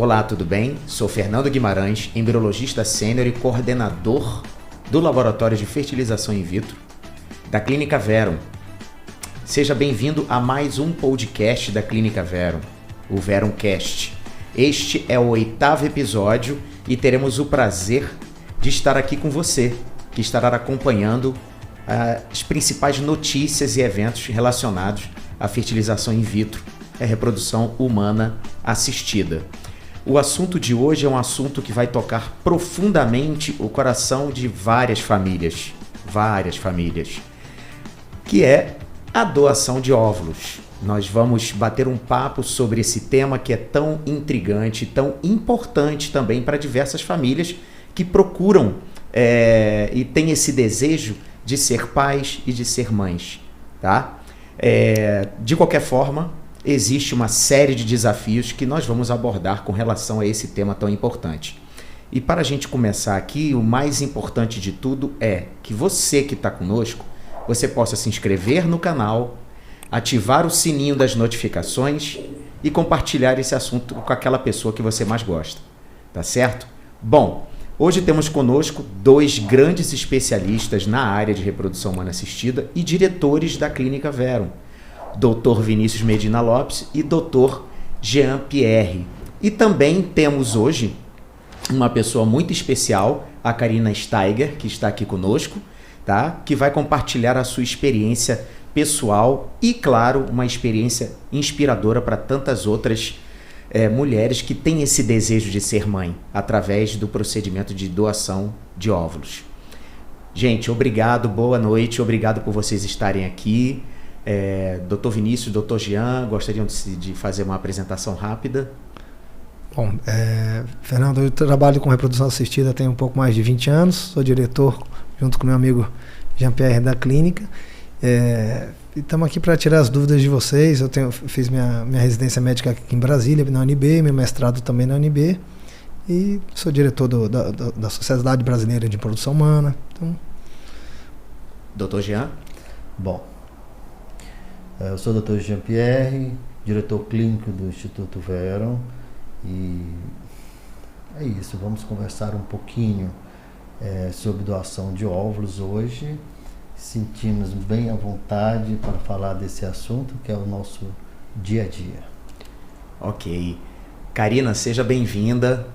Olá, tudo bem? Sou Fernando Guimarães, embriologista sênior e coordenador do Laboratório de Fertilização In Vitro da Clínica Verum. Seja bem-vindo a mais um podcast da Clínica Verum, o Verumcast. Este é o 8º episódio e teremos o prazer de estar aqui com você, que estará acompanhando as principais notícias e eventos relacionados à fertilização in vitro e reprodução humana assistida. O assunto de hoje é um assunto que vai tocar profundamente o coração de várias famílias, que é a doação de óvulos. Nós vamos bater um papo sobre esse tema que é tão intrigante, tão importante também para diversas famílias que procuram e têm esse desejo de ser pais e de ser mães, tá? De qualquer forma, existe uma série de desafios que nós vamos abordar com relação a esse tema tão importante. E para a gente começar aqui, o mais importante de tudo é que você que está conosco, você possa se inscrever no canal, ativar o sininho das notificações e compartilhar esse assunto com aquela pessoa que você mais gosta, tá certo? Bom, hoje temos conosco dois grandes especialistas na área de reprodução humana assistida e diretores da Clínica Verum, Dr. Vinícius Medina Lopes e Dr. Jean Pierre. E também temos hoje uma pessoa muito especial, a Karina Steiger, que está aqui conosco, tá? Que vai compartilhar a sua experiência pessoal e, claro, uma experiência inspiradora para tantas outras mulheres que têm esse desejo de ser mãe através do procedimento de doação de óvulos. Gente, obrigado, boa noite, obrigado por vocês estarem aqui. Dr. Vinícius, Dr. Jean, gostariam de fazer uma apresentação rápida? Bom, Fernando, eu trabalho com reprodução assistida tem um pouco mais de 20 anos, sou diretor junto com meu amigo Jean Pierre da clínica. E estamos aqui para tirar as dúvidas de vocês. Eu fiz minha residência médica aqui em Brasília, na UNB, meu mestrado também na UNB, e sou diretor da Sociedade Brasileira de Produção Humana. Então... Dr. Jean? Bom, eu sou o Dr. Jean Pierre, diretor clínico do Instituto Verum, e é isso, vamos conversar um pouquinho sobre doação de óvulos hoje. Sentimos bem à vontade para falar desse assunto, que é o nosso dia a dia. Ok. Karina, seja bem-vinda.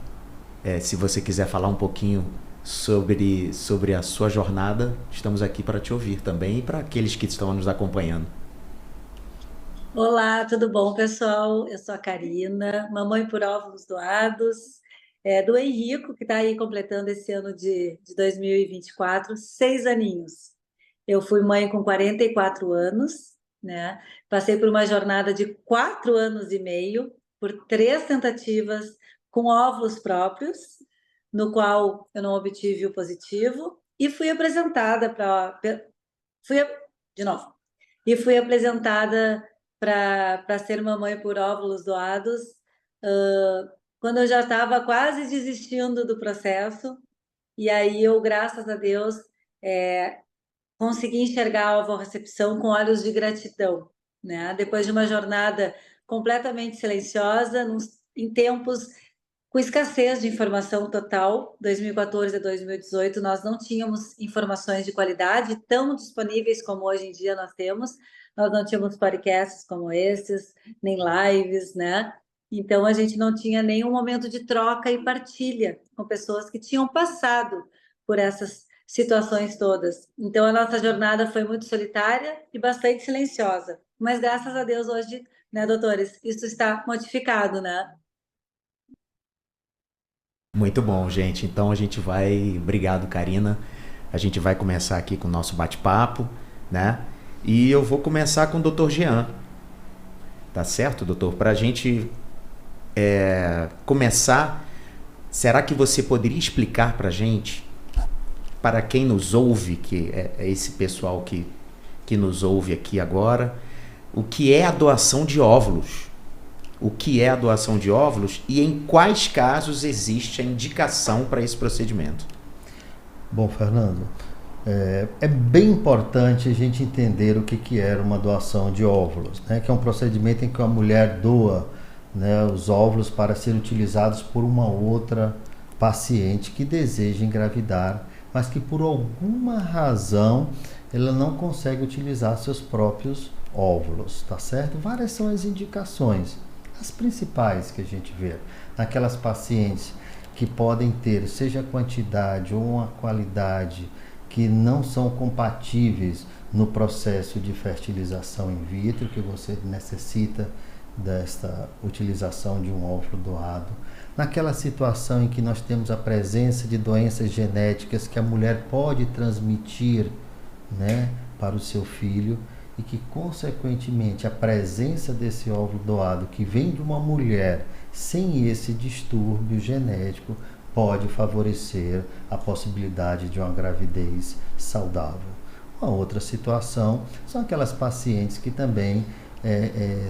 Se você quiser falar um pouquinho sobre a sua jornada, estamos aqui para te ouvir também e para aqueles que estão nos acompanhando. Olá, tudo bom, pessoal? Eu sou a Karina, mamãe por óvulos doados, do Henrico, que está aí completando esse ano de 2024, 6 aninhos. Eu fui mãe com 44 anos, né? Passei por uma jornada de 4 anos e meio, por 3 tentativas com óvulos próprios, no qual eu não obtive o positivo, e fui apresentada para ser mamãe por óvulos doados, quando eu já estava quase desistindo do processo, e aí eu, graças a Deus, consegui enxergar a ovorecepção com olhos de gratidão, né? Depois de uma jornada completamente silenciosa, em tempos com escassez de informação total, 2014 a 2018, nós não tínhamos informações de qualidade tão disponíveis como hoje em dia nós temos. Nós não tínhamos podcasts como esses, nem lives, né? Então, a gente não tinha nenhum momento de troca e partilha com pessoas que tinham passado por essas situações todas. Então, a nossa jornada foi muito solitária e bastante silenciosa. Mas, graças a Deus, hoje, né, doutores, isso está modificado, né? Muito bom, gente. Então, obrigado, Karina. A gente vai começar aqui com o nosso bate-papo, né? E eu vou começar com o Dr. Jean. Tá certo, doutor? Para a gente começar, será que você poderia explicar para a gente, para quem nos ouve, que é esse pessoal que nos ouve aqui agora, o que é a doação de óvulos? O que é a doação de óvulos e em quais casos existe a indicação para esse procedimento? Bom, Fernando, é bem importante a gente entender o que era uma doação de óvulos, né? Que é um procedimento em que a mulher doa né, os óvulos para serem utilizados por uma outra paciente que deseja engravidar, mas que por alguma razão ela não consegue utilizar seus próprios óvulos, tá certo? Várias são as indicações, as principais que a gente vê naquelas pacientes que podem ter, seja a quantidade ou a qualidade, que não são compatíveis no processo de fertilização in vitro, que você necessita desta utilização de um óvulo doado. Naquela situação em que nós temos a presença de doenças genéticas que a mulher pode transmitir, né, para o seu filho, e que, consequentemente, a presença desse óvulo doado que vem de uma mulher sem esse distúrbio genético pode favorecer a possibilidade de uma gravidez saudável. Uma outra situação são aquelas pacientes que também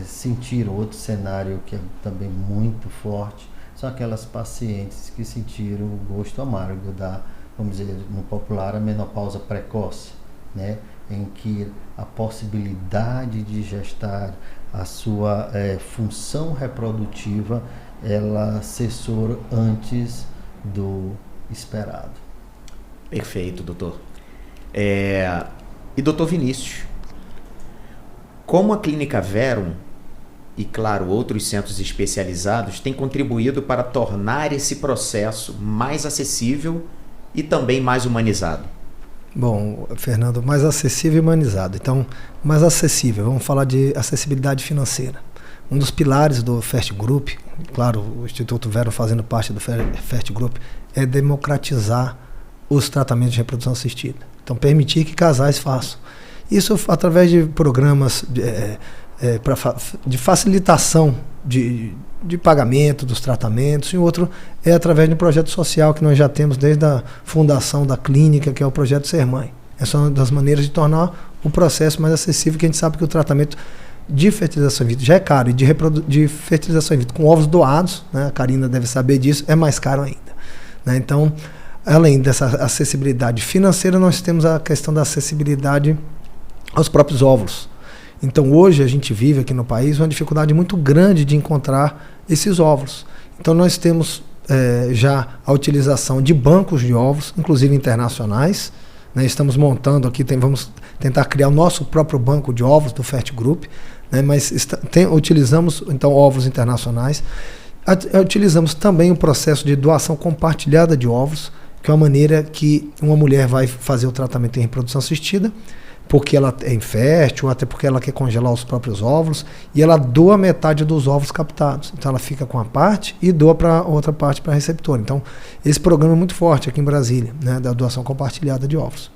sentiram outro cenário que é também muito forte, são aquelas pacientes que sentiram o gosto amargo da, vamos dizer, no popular, a menopausa precoce, né? Em que a possibilidade de gestar a sua função reprodutiva, ela cessou antes do esperado. Perfeito, doutor. E doutor Vinícius, como a Clínica Verum e, claro, outros centros especializados têm contribuído para tornar esse processo mais acessível e também mais humanizado? Bom, Fernando, mais acessível e humanizado. Então, mais acessível, vamos falar de acessibilidade financeira. Um dos pilares do FIRST Group, claro, o Instituto Verum fazendo parte do FIRST Group, é democratizar os tratamentos de reprodução assistida. Então, permitir que casais façam. Isso através de programas de facilitação de pagamento dos tratamentos, e outro é através de um projeto social que nós já temos desde a fundação da clínica, que é o projeto Ser Mãe. Essa é uma das maneiras de tornar o processo mais acessível, que a gente sabe que o tratamento de fertilização in vitro já é caro, e de fertilização in vitro com ovos doados, né, a Karina deve saber disso, é mais caro ainda, né? Então, além dessa acessibilidade financeira, nós temos a questão da acessibilidade aos próprios óvulos. Então, hoje a gente vive aqui no país uma dificuldade muito grande de encontrar esses óvulos. Então, nós temos já a utilização de bancos de óvulos, inclusive internacionais, né? Estamos montando aqui, vamos tentar criar o nosso próprio banco de óvulos do FIRST Group, né? Mas utilizamos, então, óvulos internacionais. Utilizamos também o processo de doação compartilhada de óvulos, que é uma maneira que uma mulher vai fazer o tratamento em reprodução assistida, porque ela é infértil, ou até porque ela quer congelar os próprios óvulos, e ela doa metade dos óvulos captados. Então ela fica com a parte e doa para outra parte para a receptora. Então esse programa é muito forte aqui em Brasília, né, da doação compartilhada de óvulos.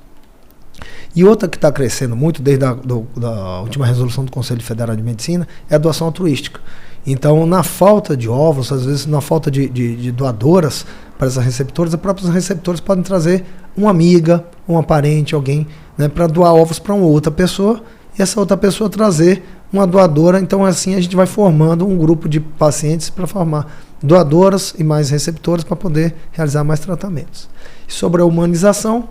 E outra que está crescendo muito, desde da última resolução do Conselho Federal de Medicina, é a doação altruística. Então, na falta de óvulos, às vezes na falta de doadoras para essas receptoras, os próprios receptores podem trazer uma amiga, uma parente, alguém, né, para doar ovos para uma outra pessoa, e essa outra pessoa trazer uma doadora. Então, assim, a gente vai formando um grupo de pacientes para formar doadoras e mais receptores para poder realizar mais tratamentos. E sobre a humanização,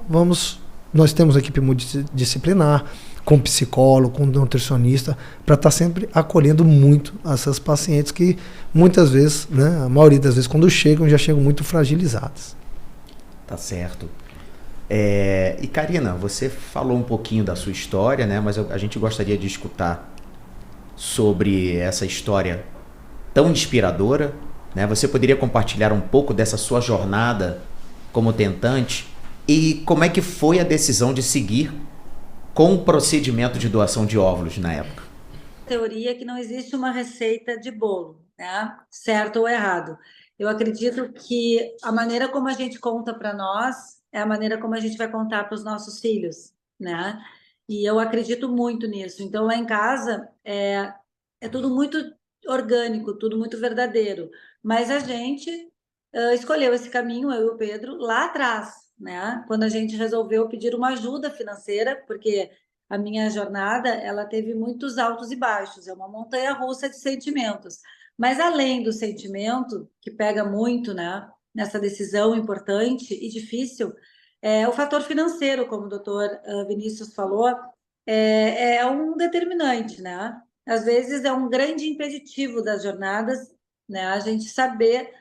nós temos equipe multidisciplinar, com psicólogo, com nutricionista, para estar sempre acolhendo muito essas pacientes que muitas vezes, né, a maioria das vezes, quando chegam, já chegam muito fragilizadas. Tá certo. E Karina, você falou um pouquinho da sua história, né, mas a gente gostaria de escutar sobre essa história tão inspiradora, né? Você poderia compartilhar um pouco dessa sua jornada como tentante e como é que foi a decisão de seguir com o procedimento de doação de óvulos na época? Teoria que não existe uma receita de bolo, né? Certo ou errado. Eu acredito que a maneira como a gente conta para nós é a maneira como a gente vai contar para os nossos filhos, né? E eu acredito muito nisso. Então, lá em casa, é tudo muito orgânico, tudo muito verdadeiro. Mas a gente escolheu esse caminho, eu e o Pedro, lá atrás, né? Quando a gente resolveu pedir uma ajuda financeira, porque a minha jornada, ela teve muitos altos e baixos, é uma montanha-russa de sentimentos. Mas além do sentimento, que pega muito, né, nessa decisão importante e difícil, o fator financeiro, como o doutor Vinícius falou, é um determinante, né? Às vezes é um grande impeditivo das jornadas né? A gente saber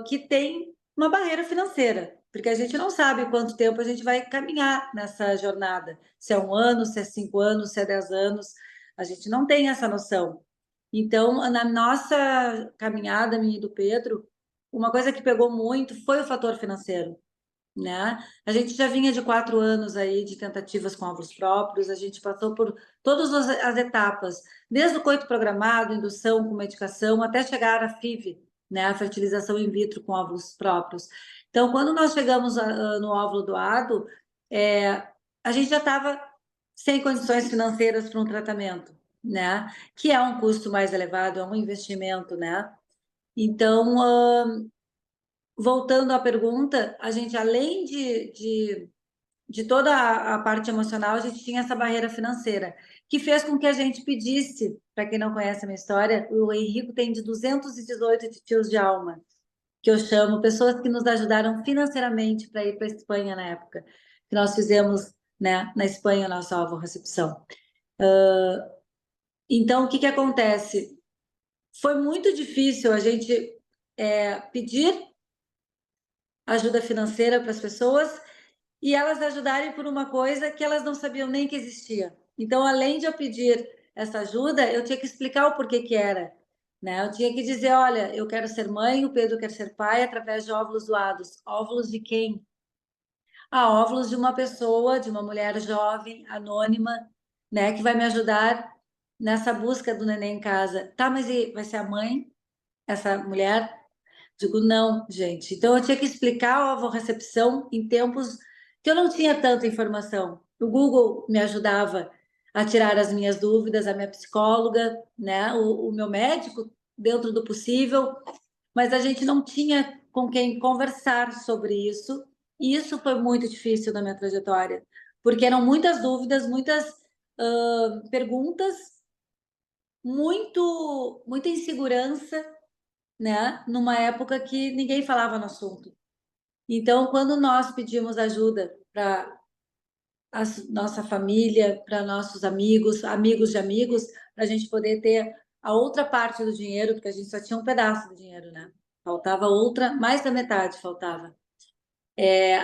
que tem uma barreira financeira, porque a gente não sabe quanto tempo a gente vai caminhar nessa jornada. Se é 1 ano, se é 5 anos, se é 10 anos, a gente não tem essa noção. Então, na nossa caminhada, minha e do Pedro, uma coisa que pegou muito foi o fator financeiro, né? A gente já vinha de 4 anos aí de tentativas com óvulos próprios, a gente passou por todas as etapas, desde o coito programado, indução com medicação, até chegar à FIV, né? A fertilização in vitro com óvulos próprios. Então, quando nós chegamos no óvulo doado, a gente já estava sem condições financeiras para um tratamento, né? Que é um custo mais elevado, é um investimento, né? Então, voltando à pergunta, a gente, além de toda a parte emocional, a gente tinha essa barreira financeira, que fez com que a gente pedisse, para quem não conhece a minha história, o Henrico tem de 218 de tios de alma, que eu chamo pessoas que nos ajudaram financeiramente para ir para a Espanha na época, que nós fizemos, né, na Espanha, a nossa alvo-recepção. Então, o que que acontece? Foi muito difícil a gente pedir ajuda financeira para as pessoas e elas ajudarem por uma coisa que elas não sabiam nem que existia. Então, além de eu pedir essa ajuda, eu tinha que explicar o porquê que era, né? Eu tinha que dizer, olha, eu quero ser mãe, o Pedro quer ser pai através de óvulos doados. Óvulos de quem? Ah, óvulos de uma pessoa, de uma mulher jovem, anônima, né, que vai me ajudar nessa busca do neném em casa. Tá, mas e vai ser a mãe, essa mulher? Digo, não, gente. Então, eu tinha que explicar a ovorrecepção em tempos que eu não tinha tanta informação. O Google me ajudava a tirar as minhas dúvidas, a minha psicóloga, né? O meu médico, dentro do possível, mas a gente não tinha com quem conversar sobre isso. E isso foi muito difícil na minha trajetória, porque eram muitas dúvidas, muitas perguntas, muita insegurança, né? Numa época que ninguém falava no assunto. Então, quando nós pedimos ajuda para a nossa família, para nossos amigos, amigos de amigos, para a gente poder ter a outra parte do dinheiro, porque a gente só tinha um pedaço do dinheiro, né? Faltava outra, mais da metade faltava.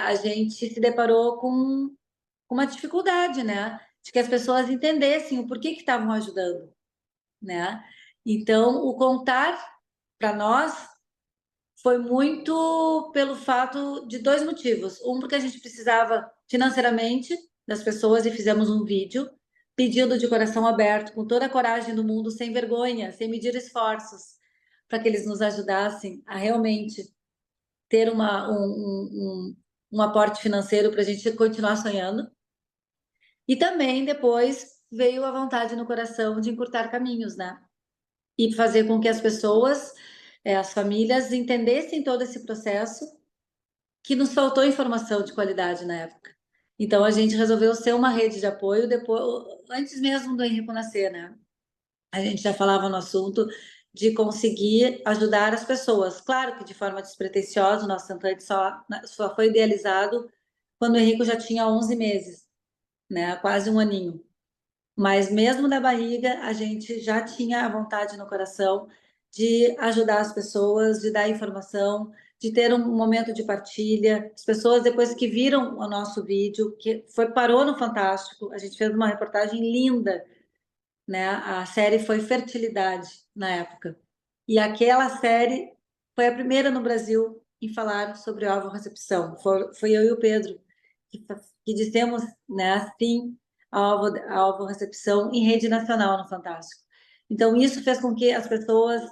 A gente se deparou com uma dificuldade, né? De que as pessoas entendessem o porquê que estavam ajudando, né? Então, o contar para nós foi muito pelo fato de 2 motivos. Um, porque a gente precisava financeiramente das pessoas e fizemos um vídeo pedindo de coração aberto, com toda a coragem do mundo, sem vergonha, sem medir esforços, para que eles nos ajudassem a realmente ter um aporte financeiro para a gente continuar sonhando. E também depois veio a vontade no coração de encurtar caminhos, né? E fazer com que as pessoas, as famílias, entendessem todo esse processo, que nos faltou informação de qualidade na época. Então a gente resolveu ser uma rede de apoio depois, antes mesmo do Henrico nascer, né? A gente já falava no assunto de conseguir ajudar as pessoas. Claro que de forma despretensiosa, o nosso Santante só foi idealizado quando o Henrico já tinha 11 meses, né? Quase um aninho. Mas mesmo na barriga, a gente já tinha a vontade no coração de ajudar as pessoas, de dar informação, de ter um momento de partilha. As pessoas, depois que viram o nosso vídeo, que parou no Fantástico, a gente fez uma reportagem linda, né? A série foi Fertilidade na época. E aquela série foi a primeira no Brasil em falar sobre ovorecepção. Foi eu e o Pedro que dissemos, né, sim a ovorecepção em rede nacional no Fantástico. Então, isso fez com que as pessoas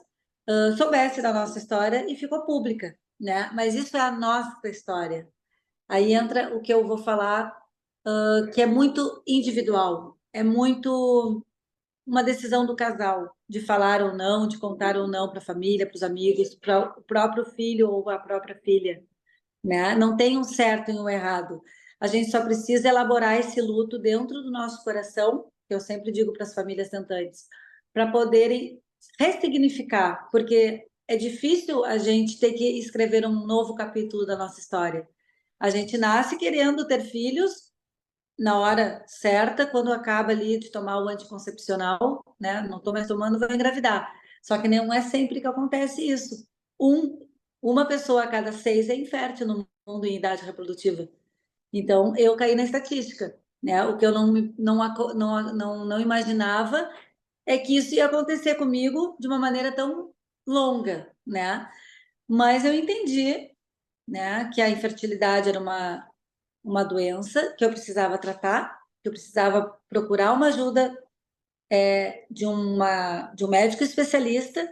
soubessem da nossa história e ficou pública, né? Mas isso é a nossa história. Aí entra o que eu vou falar, que é muito individual, é muito uma decisão do casal de falar ou não, de contar ou não para a família, para os amigos, para o próprio filho ou a própria filha, né? Não tem um certo e um errado. A gente só precisa elaborar esse luto dentro do nosso coração, que eu sempre digo para as famílias tentantes, para poderem ressignificar, porque é difícil a gente ter que escrever um novo capítulo da nossa história. A gente nasce querendo ter filhos na hora certa, quando acaba ali de tomar o anticoncepcional, né? Não estou mais tomando, vou engravidar. Só que não é sempre que acontece isso. Uma pessoa a cada 6 é infértil no mundo em idade reprodutiva. Então, eu caí na estatística, né? O que eu não imaginava é que isso ia acontecer comigo de uma maneira tão longa, né? Mas eu entendi, né, que a infertilidade era uma doença que eu precisava tratar, que eu precisava procurar uma ajuda de um médico especialista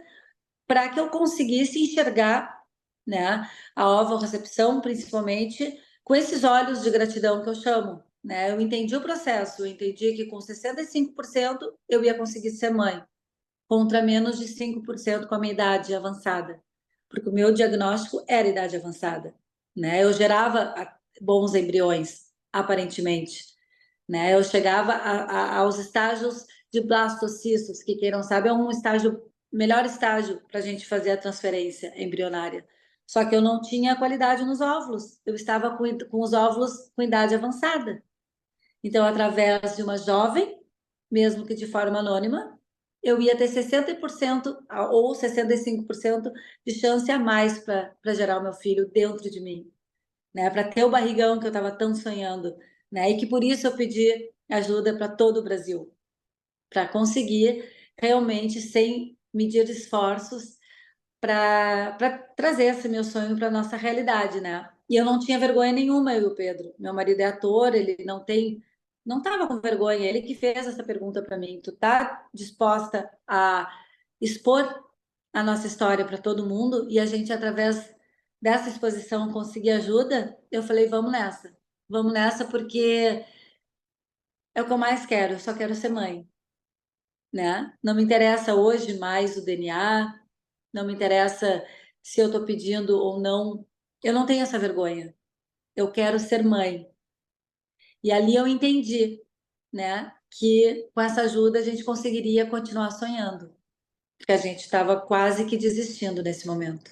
para que eu conseguisse enxergar, né, a ovorrecepção, principalmente, com esses olhos de gratidão que eu chamo, né? Eu entendi o processo, eu entendi que com 65% eu ia conseguir ser mãe, contra menos de 5% com a minha idade avançada, porque o meu diagnóstico era idade avançada, né? Eu gerava bons embriões, aparentemente, né? Eu chegava aos estágios de blastocistos, que quem não sabe é um estágio, melhor estágio para a gente fazer a transferência embrionária. Só que eu não tinha qualidade nos óvulos, eu estava com os óvulos com idade avançada. Então, através de uma jovem, mesmo que de forma anônima, eu ia ter 60% ou 65% de chance a mais para gerar o meu filho dentro de mim, né? Para ter o barrigão que eu estava tão sonhando, né? E que por isso eu pedi ajuda para todo o Brasil, para conseguir realmente, sem medir esforços, para trazer esse meu sonho para nossa realidade, né? E eu não tinha vergonha nenhuma, eu e o Pedro. Meu marido é ator, ele não estava com vergonha, ele que fez essa pergunta para mim. Tu tá disposta a expor a nossa história para todo mundo e a gente, através dessa exposição, conseguir ajuda? Eu falei, vamos nessa, porque é o que eu mais quero, eu só quero ser mãe, né? Não me interessa hoje mais o DNA, não me interessa se eu estou pedindo ou não. Eu não tenho essa vergonha. Eu quero ser mãe. E ali eu entendi, né, que com essa ajuda a gente conseguiria continuar sonhando, porque a gente estava quase que desistindo nesse momento.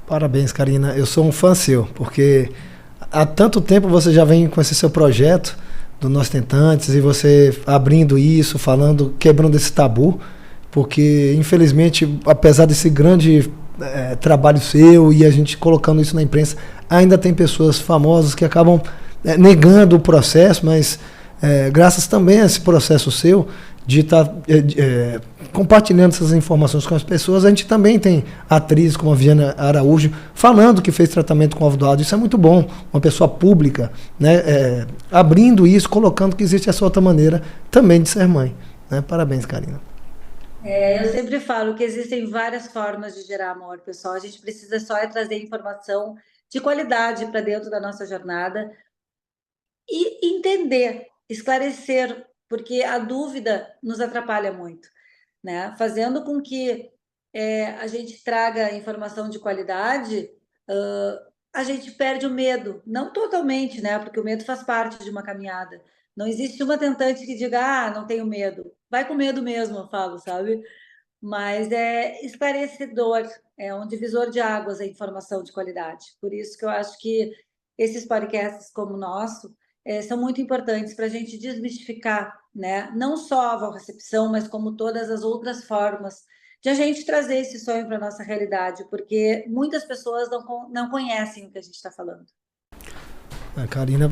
Parabéns, Karina. Eu sou um fã seu, porque há tanto tempo você já vem com esse seu projeto do Nós Tentantes e você abrindo isso, falando, quebrando esse tabu, porque infelizmente, apesar desse grande trabalho seu e a gente colocando isso na imprensa, ainda tem pessoas famosas que acabam negando o processo, mas graças também a esse processo seu de estar compartilhando essas informações com as pessoas, a gente também tem atrizes como a Viviane Araújo falando que fez tratamento com ovo doado. Isso é muito bom, uma pessoa pública, né, abrindo isso, colocando que existe essa outra maneira também de ser mãe, né? Parabéns, Karina. Eu sempre falo que existem várias formas de gerar amor, pessoal. A gente precisa só trazer informação de qualidade para dentro da nossa jornada e entender, esclarecer, porque a dúvida nos atrapalha muito, né? Fazendo com que a gente traga informação de qualidade, a gente perde o medo, não totalmente, né? Porque o medo faz parte de uma caminhada. Não existe uma tentante que diga, não tenho medo. Vai com medo mesmo, eu falo, sabe? Mas é esclarecedor, é um divisor de águas a informação de qualidade. Por isso que eu acho que esses podcasts como o nosso são muito importantes para a gente desmistificar, né? Não só a recepção, mas como todas as outras formas de a gente trazer esse sonho para a nossa realidade, porque muitas pessoas não conhecem o que a gente está falando. Karina,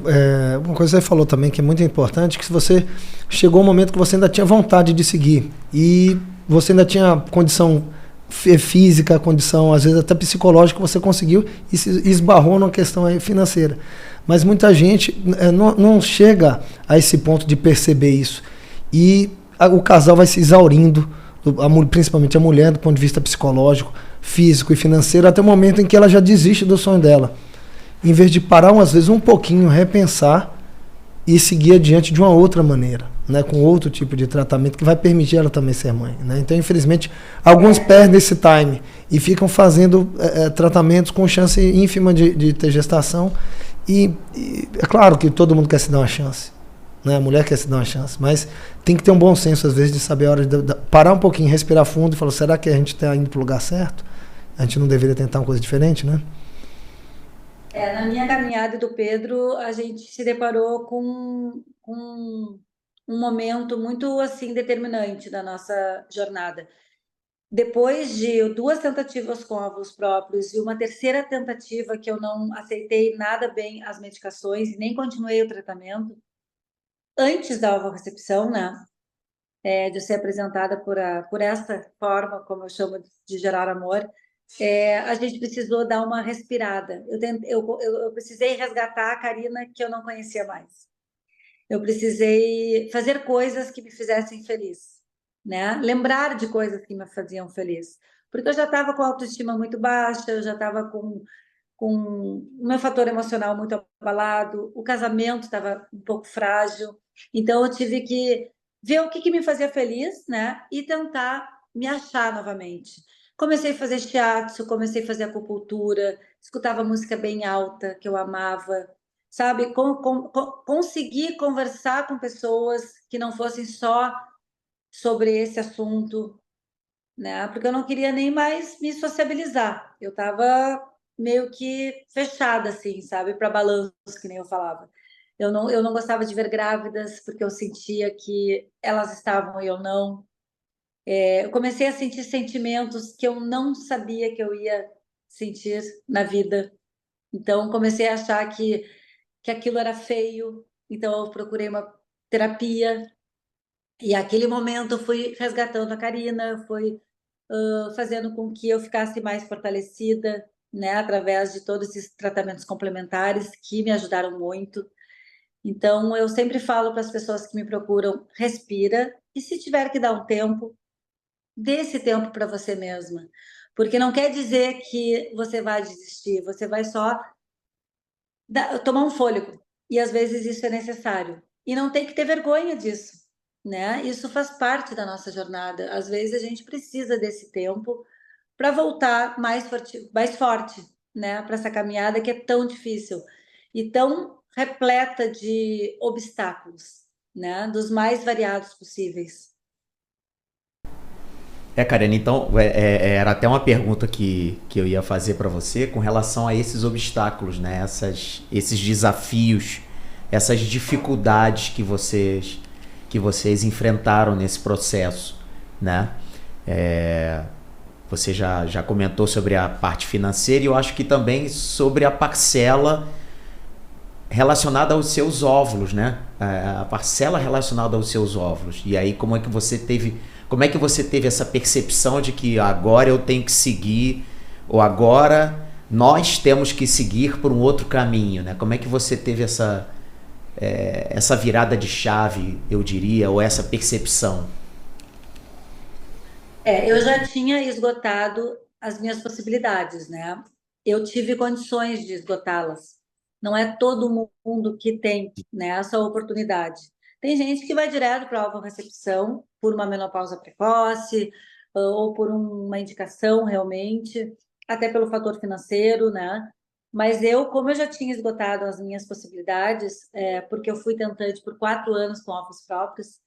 uma coisa que você falou também que é muito importante, que se você chegou um momento que você ainda tinha vontade de seguir e você ainda tinha condição física, condição às vezes até psicológica, você conseguiu e se esbarrou numa questão aí financeira. Mas muita gente não chega a esse ponto de perceber isso. E o casal vai se exaurindo, principalmente a mulher, do ponto de vista psicológico, físico e financeiro, até o momento em que ela já desiste do sonho dela. Em vez de parar, às vezes, um pouquinho, repensar e seguir adiante de uma outra maneira, né, com outro tipo de tratamento que vai permitir ela também ser mãe, né? Então, infelizmente, alguns perdem esse time e ficam fazendo tratamentos com chance ínfima de ter gestação e é claro que todo mundo quer se dar uma chance, né? A mulher quer se dar uma chance, mas tem que ter um bom senso, às vezes, de saber a hora de parar um pouquinho, respirar fundo e falar, será que a gente está indo para o lugar certo? A gente não deveria tentar uma coisa diferente, né? Na minha caminhada do Pedro, a gente se deparou com um momento muito assim determinante da nossa jornada. Depois de 2 tentativas com óvulos próprios e uma terceira tentativa que eu não aceitei nada bem as medicações e nem continuei o tratamento, antes da ovorecepção, né? De ser apresentada por essa forma, como eu chamo de gerar amor, a gente precisou dar uma respirada. Eu precisei resgatar a Karina que eu não conhecia mais. Eu precisei fazer coisas que me fizessem feliz, né? Lembrar de coisas que me faziam feliz. Porque eu já estava com a autoestima muito baixa, eu já estava com o meu fator emocional muito abalado, o casamento estava um pouco frágil, então eu tive que ver o que me fazia feliz, né? E tentar me achar novamente. Comecei a fazer shiatsu, comecei a fazer acupuntura, escutava música bem alta, que eu amava, sabe? Conseguir conversar com pessoas que não fossem só sobre esse assunto, né? Porque eu não queria nem mais me sociabilizar. Eu estava meio que fechada, assim, sabe? Para balanço, que nem eu falava. Eu não gostava de ver grávidas, porque eu sentia que elas estavam e eu não. Eu comecei a sentir sentimentos que eu não sabia que eu ia sentir na vida. Então, comecei a achar que aquilo era feio. Então, eu procurei uma terapia. E aquele momento eu fui resgatando a Karina, fui fazendo com que eu ficasse mais fortalecida, né, através de todos esses tratamentos complementares que me ajudaram muito. Então, eu sempre falo para as pessoas que me procuram, respira, e se tiver que dar um tempo, dê esse tempo para você mesma. Porque não quer dizer que você vai desistir, você vai só tomar um fôlego. E às vezes isso é necessário. E não tem que ter vergonha disso, né? Isso faz parte da nossa jornada. Às vezes a gente precisa desse tempo para voltar mais forte, né? Para essa caminhada que é tão difícil e tão repleta de obstáculos, né? Dos mais variados possíveis. Karina, então, era até uma pergunta que eu ia fazer para você com relação a esses obstáculos, né? Esses desafios, essas dificuldades que vocês enfrentaram nesse processo, né? Você já comentou sobre a parte financeira e eu acho que também sobre a parcela relacionada aos seus óvulos, né? A parcela relacionada aos seus óvulos. E aí como é que você teve essa percepção de que agora eu tenho que seguir, ou agora nós temos que seguir por um outro caminho, né? Como é que você teve essa virada de chave, eu diria, ou essa percepção? Eu já tinha esgotado as minhas possibilidades, né? Eu tive condições de esgotá-las. Não é todo mundo que tem, né, essa oportunidade. Tem gente que vai direto para a alvorrecepção por uma menopausa precoce, ou por uma indicação realmente, até pelo fator financeiro, né? Mas como eu já tinha esgotado as minhas possibilidades, porque eu fui tentante por 4 anos com ovos próprios,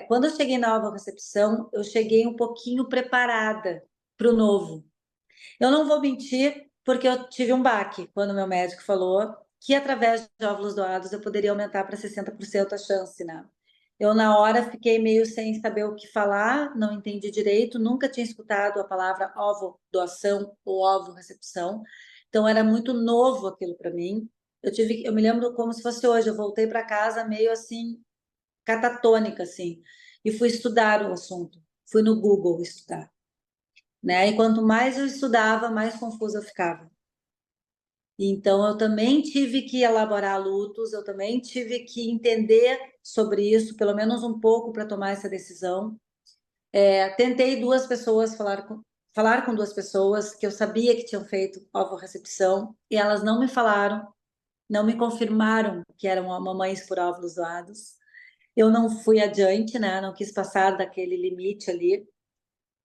quando eu cheguei na nova recepção, eu cheguei um pouquinho preparada para o novo. Eu não vou mentir, porque eu tive um baque quando meu médico falou que através de óvulos doados eu poderia aumentar para 60% a chance, né? Eu, na hora, fiquei meio sem saber o que falar, não entendi direito, nunca tinha escutado a palavra ovo doação ou ovo recepção, então era muito novo aquilo para mim. Eu me lembro como se fosse hoje, eu voltei para casa meio assim catatônica, assim, e fui estudar o assunto. Fui no Google estudar, né? E quanto mais eu estudava, mais confusa eu ficava. Então, eu também tive que elaborar lutos, eu também tive que entender sobre isso, pelo menos um pouco, para tomar essa decisão. Tentei falar com 2 pessoas que eu sabia que tinham feito ovorecepção, e elas não me falaram, não me confirmaram que eram mamães por óvulos doados. Eu não fui adiante, né? Não quis passar daquele limite ali.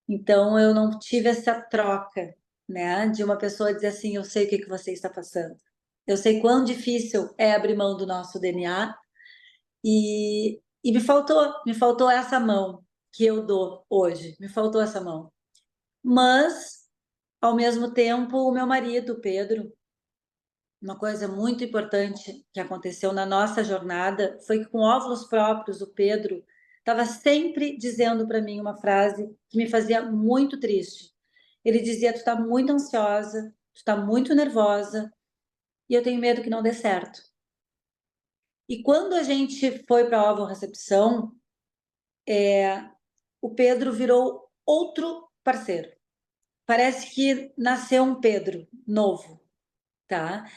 Então, eu não tive essa troca, né? De uma pessoa dizer assim, eu sei o que você está passando. Eu sei quão difícil é abrir mão do nosso DNA e me faltou essa mão que eu dou hoje. Me faltou essa mão. Mas, ao mesmo tempo, o meu marido, Pedro, uma coisa muito importante que aconteceu na nossa jornada foi que com óvulos próprios, o Pedro estava sempre dizendo para mim uma frase que me fazia muito triste. Ele dizia: tu está muito ansiosa, tu está muito nervosa e eu tenho medo que não dê certo. E quando a gente foi para a ovorecepção, o Pedro virou outro parceiro. Parece que nasceu um Pedro novo, tá?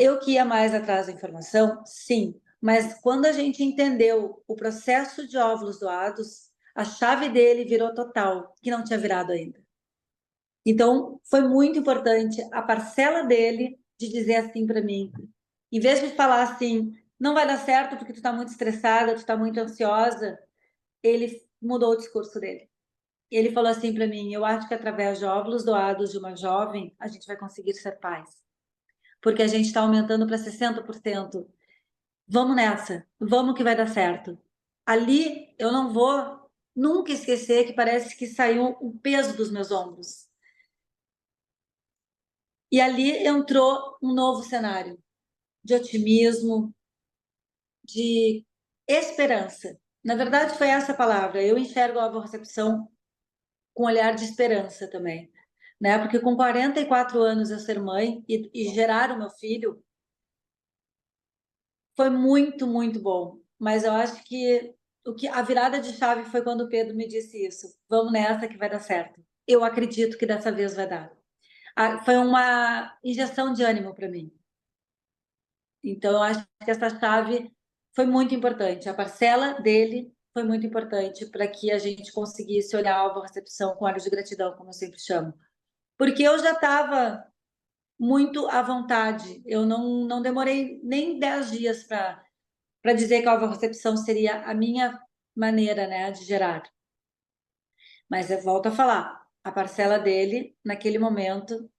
Eu que ia mais atrás da informação, sim. Mas quando a gente entendeu o processo de óvulos doados, a chave dele virou total, que não tinha virado ainda. Então, foi muito importante a parcela dele de dizer assim para mim, em vez de falar assim, não vai dar certo porque tu está muito estressada, tu está muito ansiosa, ele mudou o discurso dele. Ele falou assim para mim: eu acho que através de óvulos doados de uma jovem, a gente vai conseguir ser pais. Porque a gente está aumentando para 60%. Vamos nessa, vamos que vai dar certo. Ali eu não vou nunca esquecer que parece que saiu um peso dos meus ombros. E ali entrou um novo cenário de otimismo, de esperança. Na verdade, foi essa a palavra. Eu enxergo a ovorecepção com um olhar de esperança também, né? Porque com 44 anos eu ser mãe e gerar o meu filho foi muito, muito bom. Mas eu acho que a virada de chave foi quando o Pedro me disse isso. Vamos nessa que vai dar certo. Eu acredito que dessa vez vai dar. Foi uma injeção de ânimo para mim. Então, eu acho que essa chave foi muito importante. A parcela dele foi muito importante para que a gente conseguisse olhar a alvo-recepção com olhos de gratidão, como eu sempre chamo. Porque eu já estava muito à vontade. Eu não demorei nem 10 dias para dizer que a alvo-recepção seria a minha maneira, né, de gerar. Mas eu volto a falar, a parcela dele, naquele momento,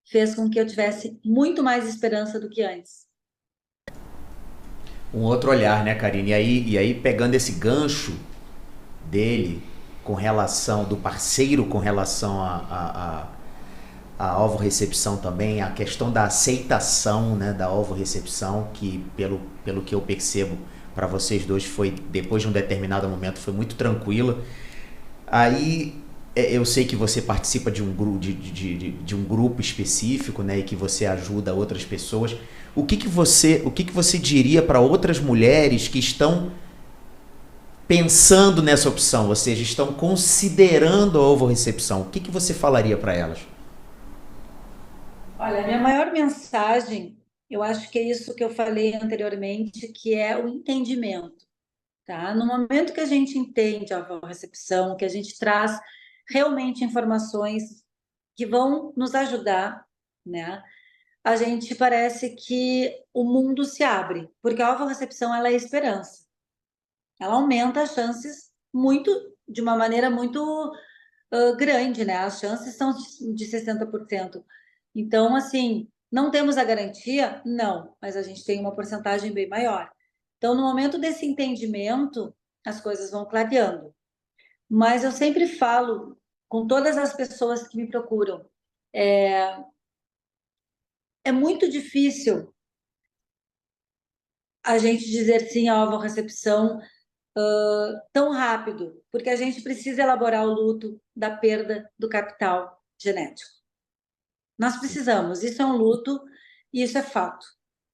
fez com que eu tivesse muito mais esperança do que antes. Um outro olhar, né, Karine? E aí pegando esse gancho dele com relação, do parceiro com relação a ovo-recepção também, a questão da aceitação, né, da ovo-recepção, que pelo que eu percebo para vocês dois foi, depois de um determinado momento, foi muito tranquila. Aí eu sei que você participa de um grupo, de um grupo específico, né, e que você ajuda outras pessoas. O que você diria para outras mulheres que estão pensando nessa opção, ou seja, estão considerando a ovorecepção? O que você falaria para elas? Olha, a minha maior mensagem, eu acho que é isso que eu falei anteriormente, que é o entendimento, tá? No momento que a gente entende a recepção, que a gente traz realmente informações que vão nos ajudar, né? A gente parece que o mundo se abre, porque a alvo-recepção ela é esperança. Ela aumenta as chances de uma maneira muito grande, né? As chances são de 60%. Então, assim, não temos a garantia? Não, mas a gente tem uma porcentagem bem maior. Então, no momento desse entendimento, as coisas vão clareando. Mas eu sempre falo com todas as pessoas que me procuram, é muito difícil a gente dizer sim à alvo-recepção tão rápido, porque a gente precisa elaborar o luto da perda do capital genético. Nós precisamos, isso é um luto e isso é fato,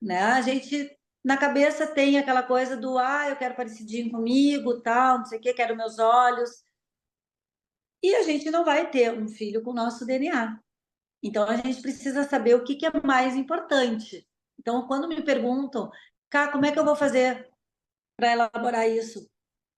né? A gente na cabeça tem aquela coisa do eu quero parecidinho comigo, tal, não sei o que, quero meus olhos. E a gente não vai ter um filho com o nosso DNA. Então a gente precisa saber o que é mais importante. Então, quando me perguntam, cara, como é que eu vou fazer para elaborar isso?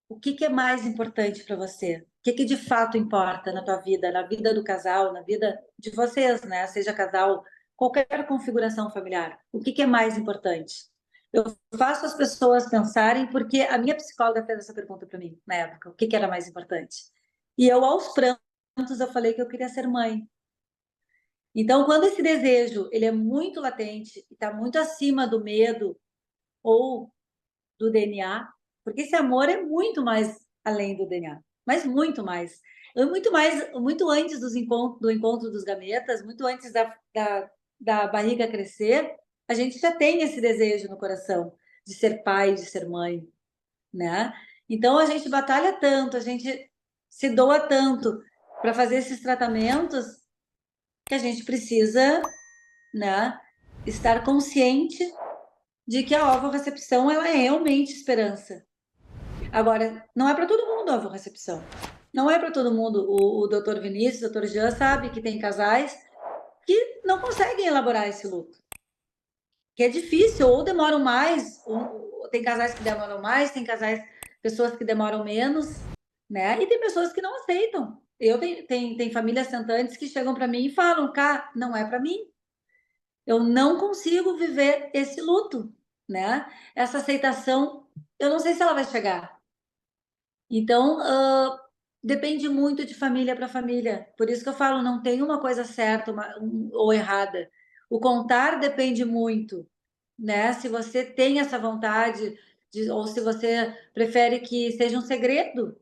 O que é mais importante para você? O que de fato importa na tua vida, na vida do casal, na vida de vocês, né? Seja casal, qualquer configuração familiar. O que é mais importante? Eu faço as pessoas pensarem, porque a minha psicóloga fez essa pergunta para mim na época, o que era mais importante? E eu, aos prantos, eu falei que eu queria ser mãe. Então, quando esse desejo ele é muito latente e está muito acima do medo ou do DNA, porque esse amor é muito mais além do DNA, mas muito mais. Muito antes do encontro dos gametas, muito antes da barriga crescer, a gente já tem esse desejo no coração de ser pai, de ser mãe, né? Então a gente batalha tanto, a gente se doa tanto para fazer esses tratamentos que a gente precisa, né, estar consciente de que a ovorecepção ela é realmente esperança. Agora, não é para todo mundo a ovorecepção. Não é para todo mundo. O Dr. Vinícius, o Dr. Jean sabe que tem casais que não conseguem elaborar esse luto. Que é difícil, ou demoram mais, ou tem casais que demoram mais, tem pessoas que demoram menos, né? E tem pessoas que não aceitam. Tem famílias tentantes que chegam para mim e falam, cá, não é para mim. Eu não consigo viver esse luto, né? Essa aceitação, eu não sei se ela vai chegar. Então, depende muito de família para família. Por isso que eu falo, não tem uma coisa certa ou errada. O contar depende muito, né? Se você tem essa vontade, ou se você prefere que seja um segredo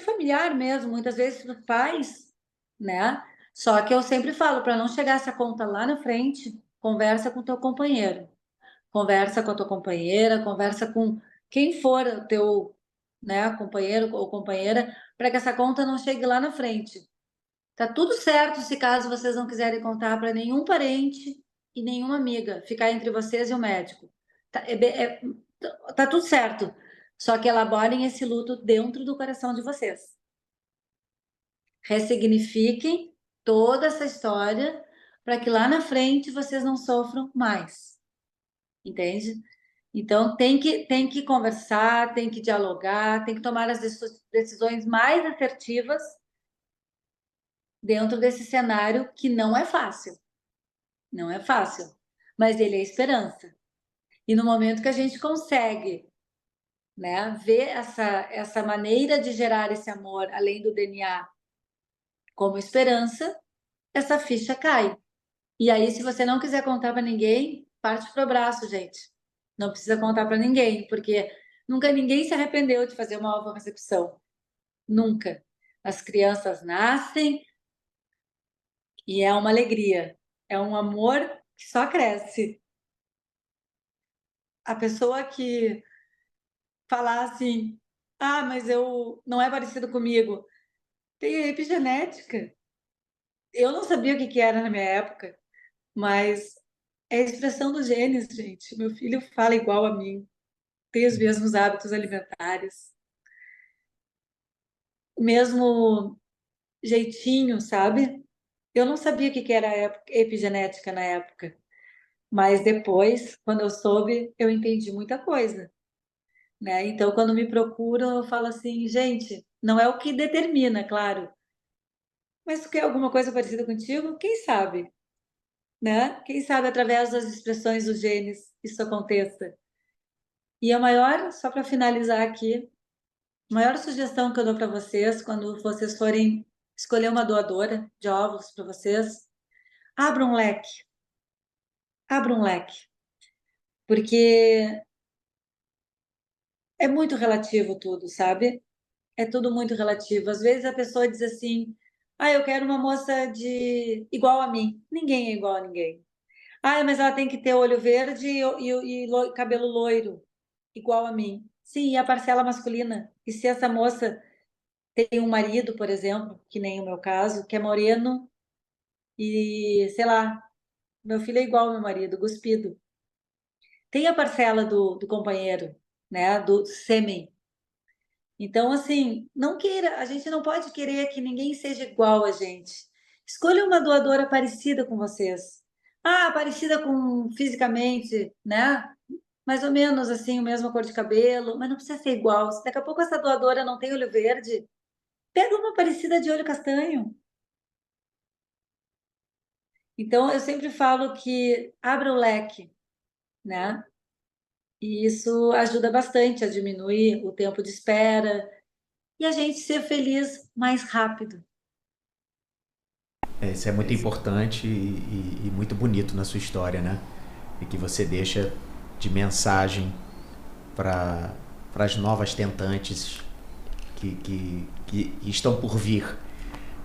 familiar mesmo, muitas vezes faz, né? Só que eu sempre falo, para não chegar essa conta lá na frente, conversa com teu companheiro. Conversa com a tua companheira, conversa com quem for o teu, né, companheiro ou companheira, para que essa conta não chegue lá na frente. Tá tudo certo se caso vocês não quiserem contar para nenhum parente e nenhuma amiga, ficar entre vocês e o médico. Tá tudo certo. Só que elaborem esse luto dentro do coração de vocês. Ressignifiquem toda essa história para que lá na frente vocês não sofram mais. Entende? Então tem que conversar, tem que dialogar, tem que tomar as decisões mais assertivas dentro desse cenário que não é fácil. Não é fácil, mas ele é esperança. E no momento que a gente consegue, né, ver essa maneira de gerar esse amor além do DNA como esperança, essa ficha cai. E aí, se você não quiser contar para ninguém, parte pro braço, gente. Não precisa contar para ninguém, porque nunca ninguém se arrependeu de fazer uma ovorecepção. Nunca. As crianças nascem e é uma alegria. É um amor que só cresce. A pessoa que falar assim, ah, mas eu não é parecido comigo, tem epigenética. Eu não sabia o que era na minha época, mas é a expressão dos genes, gente. Meu filho fala igual a mim, tem os mesmos hábitos alimentares, o mesmo jeitinho, sabe? Eu não sabia o que era epigenética na época, mas depois, quando eu soube, eu entendi muita coisa, né? Então, quando me procuram, eu falo assim, gente, não é o que determina, claro, mas tu quer alguma coisa parecida contigo? Quem sabe, né? Quem sabe através das expressões dos genes isso aconteça. E a maior, só para finalizar aqui, a maior sugestão que eu dou para vocês, quando vocês forem escolher uma doadora de óvulos para vocês, abra um leque. Abra um leque. Porque é muito relativo tudo, sabe? É tudo muito relativo. Às vezes a pessoa diz assim, ah, eu quero uma moça de igual a mim. Ninguém é igual a ninguém. Ah, mas ela tem que ter olho verde e cabelo loiro, igual a mim. Sim, e a parcela masculina. E se essa moça tem um marido, por exemplo, que nem o meu caso, que é moreno e, sei lá, meu filho é igual ao meu marido, cuspido. Tem a parcela do companheiro, né, do sêmen. Então, assim, não queira, a gente não pode querer que ninguém seja igual a gente. Escolha uma doadora parecida com vocês. Ah, parecida com fisicamente, né? Mais ou menos assim, a mesma cor de cabelo, mas não precisa ser igual. Se daqui a pouco essa doadora não tem olho verde, pega uma parecida de olho castanho. Então, eu sempre falo que abra o leque, né? E isso ajuda bastante a diminuir o tempo de espera e a gente ser feliz mais rápido. Isso é muito importante e muito bonito na sua história, né? E que você deixa de mensagem para as novas tentantes que estão por vir,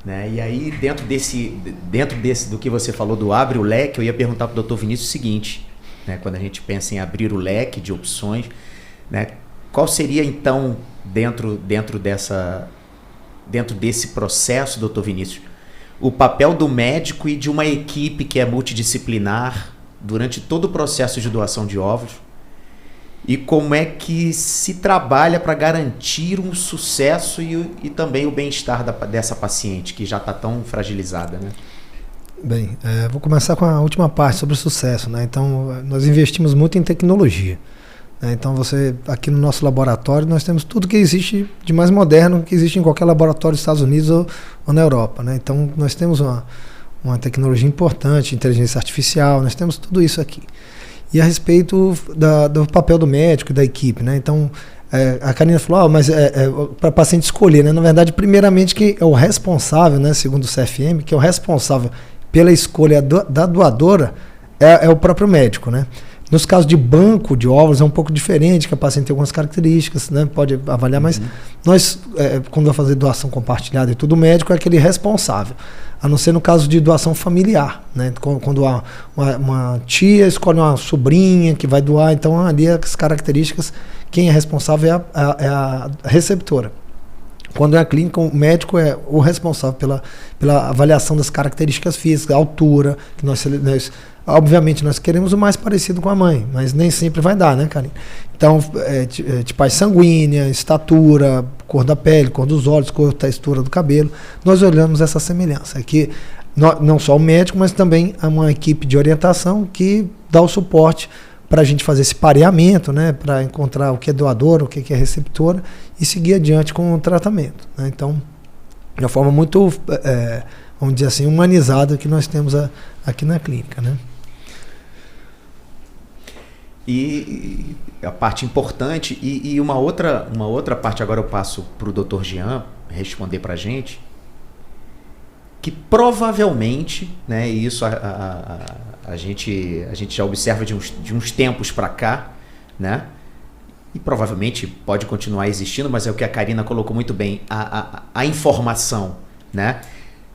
né? E aí, dentro desse do que você falou do abre o leque, eu ia perguntar para o Dr. Vinícius o seguinte, né? Quando a gente pensa em abrir o leque de opções, né? qual seria então, dentro desse processo, doutor Vinícius, o papel do médico e de uma equipe que é multidisciplinar durante todo o processo de doação de óvulos? E como é que se trabalha para garantir um sucesso e também o bem-estar dessa paciente que já está tão fragilizada, né? Bem, vou começar com a última parte sobre o sucesso, né? Então, nós investimos muito em tecnologia, né? Então, aqui no nosso laboratório, nós temos tudo que existe de mais moderno que existe em qualquer laboratório dos Estados Unidos ou na Europa, né? Então, nós temos uma tecnologia importante, inteligência artificial, nós temos tudo isso aqui. E a respeito do papel do médico e da equipe, né? Então, a Karina falou, mas para o paciente escolher, né? Na verdade, primeiramente, quem é o responsável, né? Segundo o CFM, que é o responsável pela escolha da doadora é o próprio médico, né? Nos casos de banco de óvulos é um pouco diferente, que a paciente tem algumas características, né? Pode avaliar, mas nós, quando vai fazer doação compartilhada e tudo, o médico é aquele responsável. A não ser no caso de doação familiar, né? Quando uma tia escolhe uma sobrinha que vai doar, então ali as características, quem é responsável é a receptora. Quando é a clínica, o médico é o responsável pela avaliação das características físicas, a altura, que obviamente nós queremos o mais parecido com a mãe, mas nem sempre vai dar, né, Karine? Então, tipagem sanguínea, estatura, cor da pele, cor dos olhos, cor, textura do cabelo, nós olhamos essa semelhança. Que não só o médico, mas também uma equipe de orientação que dá o suporte para a gente fazer esse pareamento, né, para encontrar o que é doador, o que é receptora e seguir adiante com o tratamento, né? Então, de uma forma muito, vamos dizer assim, humanizada que nós temos aqui na clínica, né? E a parte importante, e uma outra parte, agora eu passo para o Dr. Jean responder para a gente, que provavelmente, né, e isso a gente já observa de uns tempos para cá, né, e provavelmente pode continuar existindo, mas é o que a Karina colocou muito bem, a informação, né?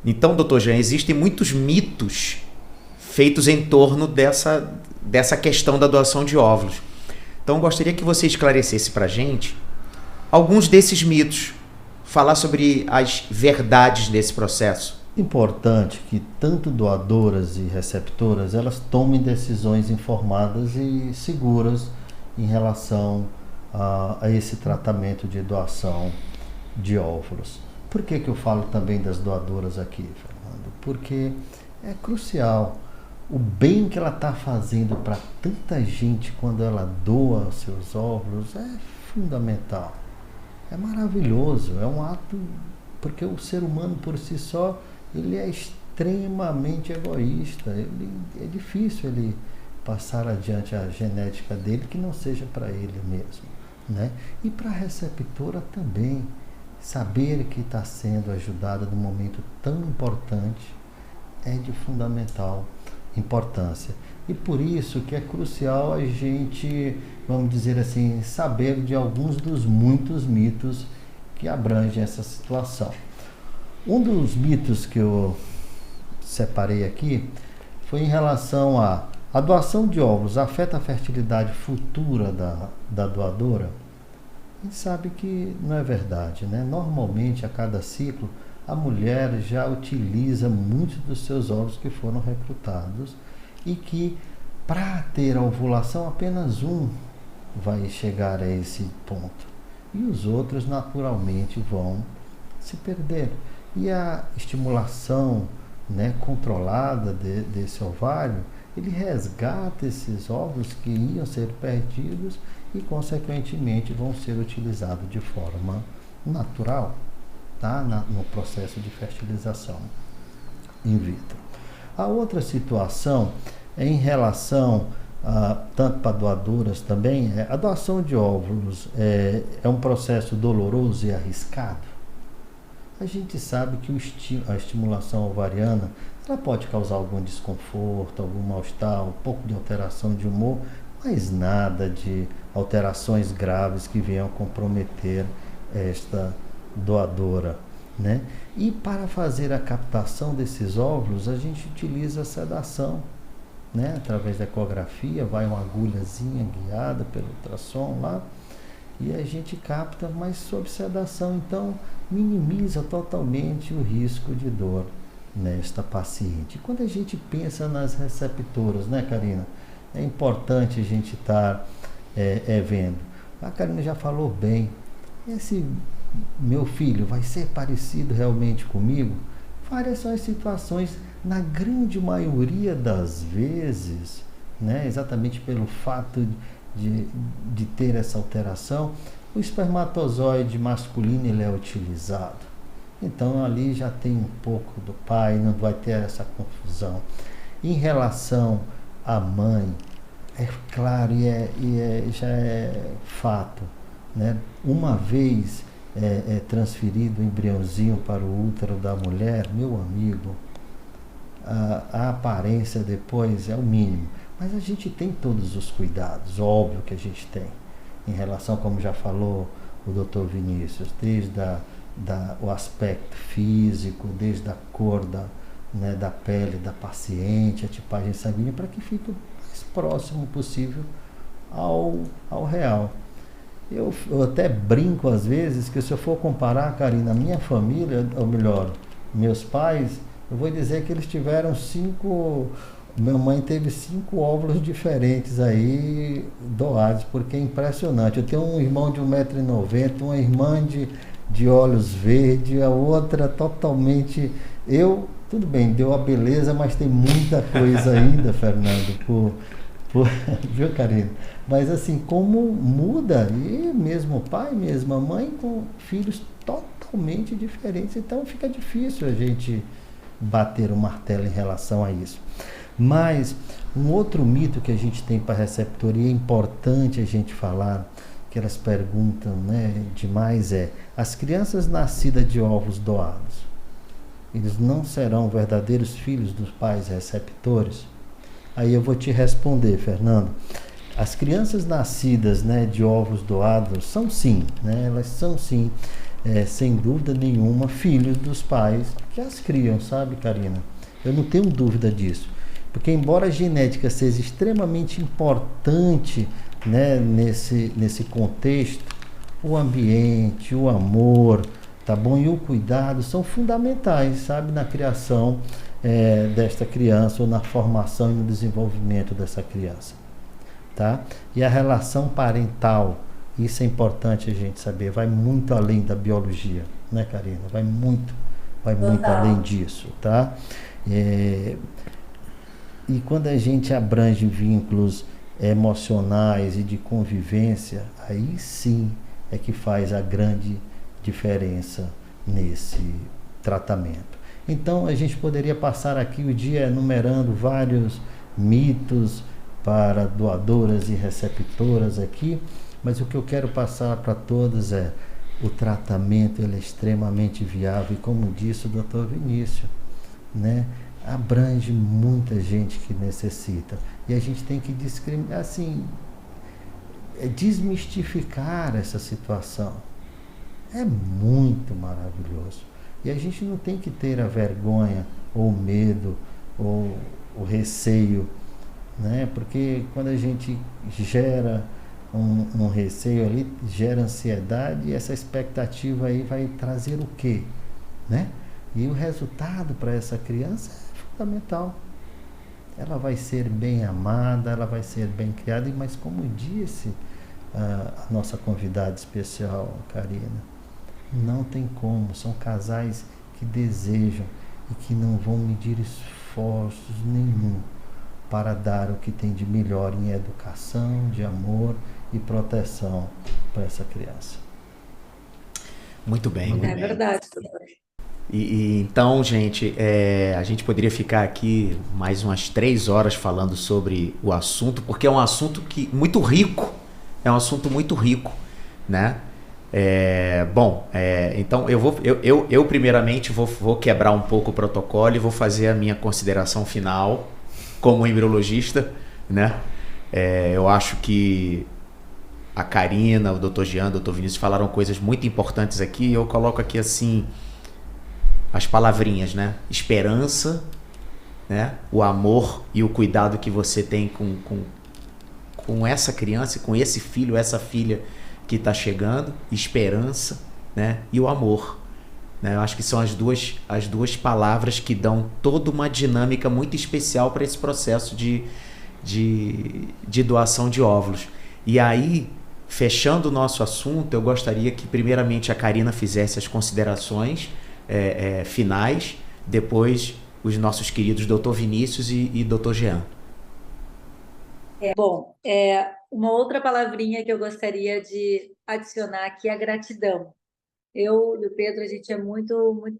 Então, Dr. Jean, existem muitos mitos feitos em torno dessa questão da doação de óvulos. Então, eu gostaria que você esclarecesse para a gente alguns desses mitos, falar sobre as verdades desse processo. Importante que tanto doadoras e receptoras elas tomem decisões informadas e seguras em relação a esse tratamento de doação de óvulos. Por que eu falo também das doadoras aqui, Fernando? Porque é crucial o bem que ela está fazendo para tanta gente quando ela doa os seus óvulos é fundamental, é maravilhoso, é um ato, porque o ser humano por si só ele é extremamente egoísta, é difícil ele passar adiante a genética dele que não seja para ele mesmo, né? E para a receptora também, saber que está sendo ajudada num momento tão importante é de fundamental importância. E por isso que é crucial a gente, vamos dizer assim, saber de alguns dos muitos mitos que abrangem essa situação. Um dos mitos que eu separei aqui foi em relação a doação de óvulos afeta a fertilidade futura da doadora. A gente sabe que não é verdade, né? Normalmente, a cada ciclo, a mulher já utiliza muitos dos seus óvulos que foram recrutados e que, para ter a ovulação, apenas um vai chegar a esse ponto. E os outros, naturalmente, vão se perder. E a estimulação, né, controlada desse ovário, ele resgata esses óvulos que iam ser perdidos e, consequentemente, vão ser utilizados de forma natural, tá? No processo de fertilização in vitro. A outra situação é em relação, tanto para doadoras também, a doação de óvulos é um processo doloroso e arriscado. A gente sabe que a estimulação ovariana ela pode causar algum desconforto, algum mal-estar, um pouco de alteração de humor, mas nada de alterações graves que venham comprometer esta doadora, né? E para fazer a captação desses óvulos, a gente utiliza a sedação, né? Através da ecografia, vai uma agulhazinha guiada pelo ultrassom lá, e a gente capta, mas sob sedação, então minimiza totalmente o risco de dor nesta paciente. Quando a gente pensa nas receptoras, né, Karina? É importante a gente estar vendo. A Karina já falou bem, esse meu filho vai ser parecido realmente comigo? Várias são as situações, na grande maioria das vezes, né, exatamente pelo fato de ter essa alteração, o espermatozoide masculino ele é utilizado. Então ali já tem um pouco do pai, não vai ter essa confusão. Em relação à mãe, é claro, já é fato, né? Uma vez transferido o embriãozinho para o útero da mulher, meu amigo, a aparência depois é o mínimo. Mas a gente tem todos os cuidados, óbvio que a gente tem, em relação, como já falou o Dr. Vinícius, desde o aspecto físico, desde a cor da pele da paciente, a tipagem sanguínea, para que fique o mais próximo possível ao real. Eu até brinco às vezes que se eu for comparar, Karina, a minha família, ou melhor, meus pais, eu vou dizer que eles tiveram 5... Minha mãe teve 5 óvulos diferentes aí doados, porque é impressionante. Eu tenho um irmão de 1,90 m, uma irmã de olhos verdes, a outra totalmente... tudo bem, deu a beleza, mas tem muita coisa ainda, Fernando, viu, Karina? Mas assim, como muda, e mesmo pai, mesma mãe, com filhos totalmente diferentes, então fica difícil a gente bater o martelo em relação a isso. Mas um outro mito que a gente tem para a receptoria, é importante a gente falar, que elas perguntam, né, demais, as crianças nascidas de ovos doados, eles não serão verdadeiros filhos dos pais receptores? Aí eu vou te responder, Fernando. As crianças nascidas, né, de ovos doados são sim, né, elas são sim, sem dúvida nenhuma, filhos dos pais que as criam, sabe, Karina? Eu não tenho dúvida disso. Porque embora a genética seja extremamente importante, né, nesse contexto, o ambiente, o amor, tá bom? E o cuidado são fundamentais, sabe, na criação desta criança, ou na formação e no desenvolvimento dessa criança, tá? E a relação parental, isso é importante a gente saber, vai muito além da biologia, né, Karina? Vai muito além disso, tá? E quando a gente abrange vínculos emocionais e de convivência, aí sim é que faz a grande diferença nesse tratamento. Então a gente poderia passar aqui o dia enumerando vários mitos para doadoras e receptoras aqui, mas o que eu quero passar para todos o tratamento ele é extremamente viável, e como disse o Dr. Vinícius, né? Abrange muita gente que necessita, e a gente tem que discriminar, assim, desmistificar essa situação. É muito maravilhoso, e a gente não tem que ter a vergonha ou o medo ou o receio, né? Porque quando a gente gera um receio ali, gera ansiedade, e essa expectativa aí vai trazer o quê, né? E o resultado para essa criança é fundamental. Ela vai ser bem amada, ela vai ser bem criada, mas como disse a nossa convidada especial, Karina, não tem como, são casais que desejam e que não vão medir esforços nenhum para dar o que tem de melhor em educação, de amor e proteção para essa criança. Muito bem, muito bem. É verdade, doutor. Então, gente, a gente poderia ficar aqui mais umas 3 horas falando sobre o assunto, porque é um assunto muito rico, né? Então eu primeiramente vou quebrar um pouco o protocolo e vou fazer a minha consideração final como embriologista, né? Eu acho que a Karina, o Dr. Jean, o Dr. Vinícius falaram coisas muito importantes aqui, e eu coloco aqui assim as palavrinhas, né? Esperança, né? O amor e o cuidado que você tem com essa criança, com esse filho, essa filha que está chegando, esperança, né? E o amor. Né? Eu acho que são as duas palavras que dão toda uma dinâmica muito especial para esse processo de doação de óvulos. E aí, fechando o nosso assunto, eu gostaria que primeiramente a Karina fizesse as considerações finais, depois os nossos queridos Dr. Vinícius e Dr. Jean. Bom, uma outra palavrinha que eu gostaria de adicionar aqui é a gratidão. Eu e o Pedro, a gente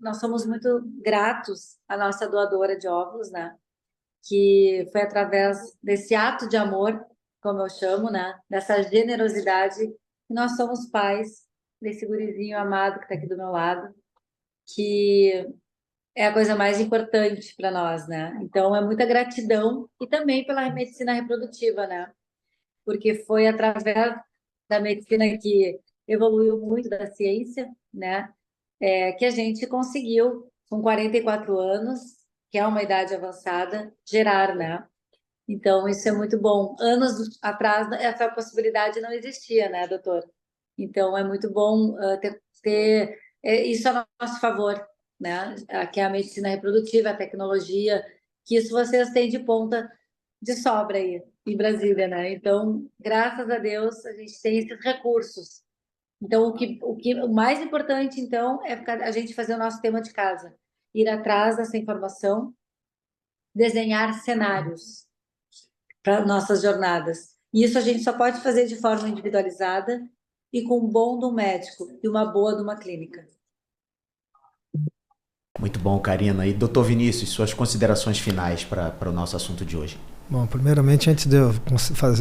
nós somos muito gratos à nossa doadora de óvulos, né? Que foi através desse ato de amor, como eu chamo, né? Dessa generosidade, que nós somos pais desse gurizinho amado que está aqui do meu lado, que é a coisa mais importante para nós, né? Então, é muita gratidão e também pela medicina reprodutiva, né? Porque foi através da medicina que evoluiu muito da ciência, né? Que a gente conseguiu, com 44 anos, que é uma idade avançada, gerar, né? Então, isso é muito bom. Anos atrás, essa possibilidade não existia, né, doutor? Então, é muito bom ter isso a nosso favor, né? Que é a medicina reprodutiva, a tecnologia, que isso vocês têm de ponta de sobra aí em Brasília, né? Então, graças a Deus, a gente tem esses recursos. Então, o mais importante, então, é a gente fazer o nosso tema de casa, ir atrás dessa informação, desenhar cenários para nossas jornadas. E isso a gente só pode fazer de forma individualizada e com um bom de um médico e uma boa de uma clínica. Muito bom, Karina. E Dr. Vinícius, suas considerações finais para o nosso assunto de hoje. Bom, primeiramente, antes de eu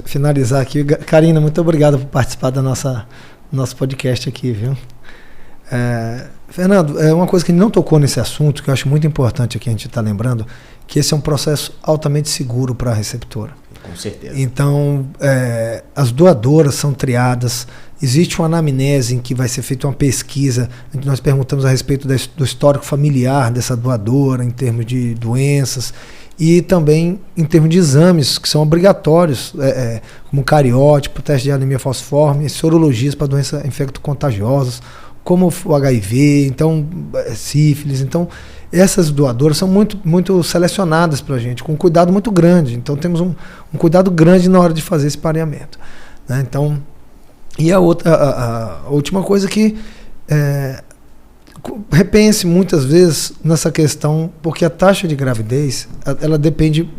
finalizar aqui, Karina, muito obrigado por participar do nosso podcast aqui, viu? Fernando, uma coisa que não tocou nesse assunto, que eu acho muito importante aqui a gente está lembrando, que esse é um processo altamente seguro para a receptora. Com certeza. Então, as doadoras são triadas, existe uma anamnese em que vai ser feita uma pesquisa, em que nós perguntamos a respeito do histórico familiar dessa doadora, em termos de doenças, e também em termos de exames que são obrigatórios, como cariótipo, teste de anemia falciforme, sorologias para doenças infecto-contagiosas, como o HIV, então sífilis. Então, essas doadoras são muito, muito selecionadas para a gente, com um cuidado muito grande. Então, temos um cuidado grande na hora de fazer esse pareamento, né? Então, e a última coisa que repense muitas vezes nessa questão, porque a taxa de gravidez, ela depende,